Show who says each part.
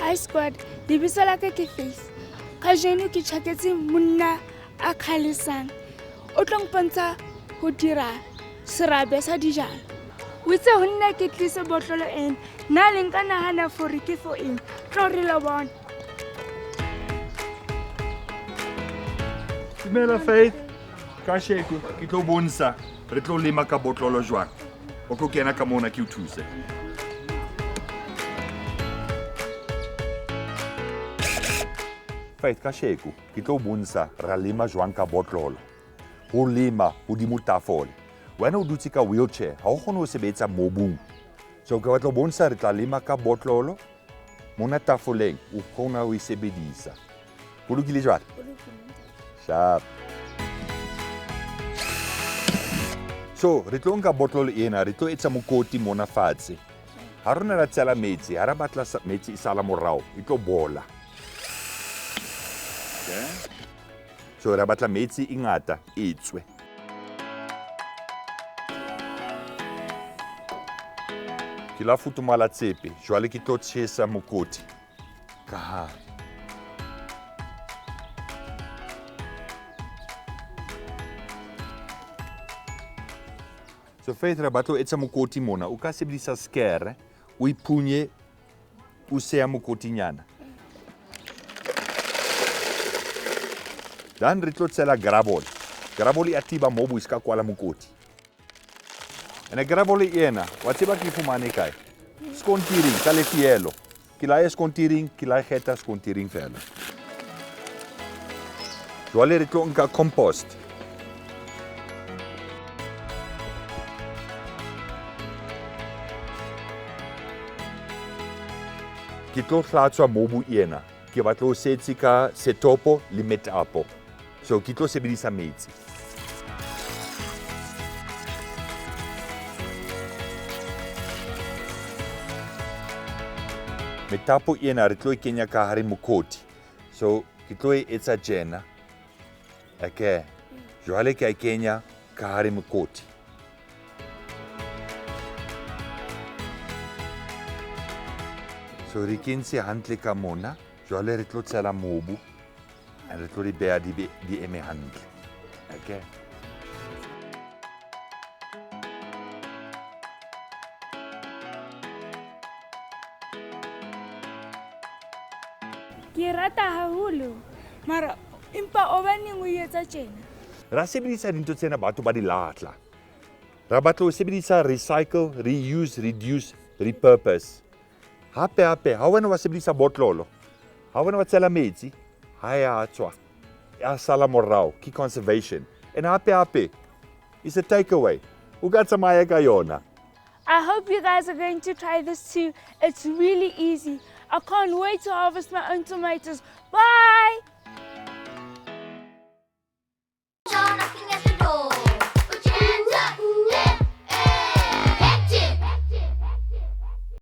Speaker 1: Hi squad, lebitso la ka ke Faith. Kajeno ke tjhaketse monna a khalisang. O tlo mpontsha ho dira serabe sa dijalo. O itse ho nna ke tlise botlolo ena. Nna le nka nahana hore ke for eng. Tlo re lo bona.
Speaker 2: Dumela Faith. Kasheko, ke tlo bontsha re tlo lema ka botlolo jwang. O tlo kena ka mona ke o thuse. Faith, kasheko, ke tlo bontsha ra lema jwang ka botlolo. Ho lema hodimo tafole. Wena o dutse ka wheelchair, ha o kgone ho sebetsa mobung. So ke batla ho bontsha re tla lema ka botlolo mona tafoleng o kgona ho e sebedisa. Ho lokile jwale? Sharp. So, re tlo nka botlolo ena, re tlo etsa mokoti mona fatshe. Ha rona ra tshela metsi, ha ra batla metsi e sala morao, e tlo bola. Okay. So, ra batla metsi e ngata e tswe. Ke la futumala tsepe, jwale ke tlo tjhesa mokoti ka hare. So Faith, ra batla ho etsa mokoti mona, o ka sebedisa skere, o iphunye, o seha mokotinyana. Dan re tlo tshela gravel. Gravel e atiba mobu e ska kwala mokoti. En gravel ena, wa tseba ke fumane kae? Skontiering, ka lefielo. Ke la e skontiering, ke la geta skontiering fela. Jwale re tlo nka compost. Ke tlo hlatswa mobu ena. Ke batla ho setsi ka setopo le metapo. So ke tlo sebedisa metsi. Metapo ena re tlo e kenya ka hare mokoti. So ke tlo e etsa tjena. Okay. Jwale ke a kenya ka hare mokoti. So re kentse hantle ka mona. Jwale re tlo tshela mobu. And re tlo di beha di eme hantle. Okay.
Speaker 1: Ke rata haholo. Mara empa o baneng o etsa tjena.
Speaker 2: Ra sebedisa dintho tsena batho ba di lahla. Ra batla ho sebedisa recycle, reuse, reduce, repurpose. Hape ha wena wa sebedisa botlolo. Ha wena wa tshela metsi, ha ya tswa. Ya sala morao, ke conservation. And hape it's a takeaway. O ka tsamaya ka yona.
Speaker 1: I hope you guys are going to try this too. It's really easy. I can't wait to harvest my own tomatoes. Bye!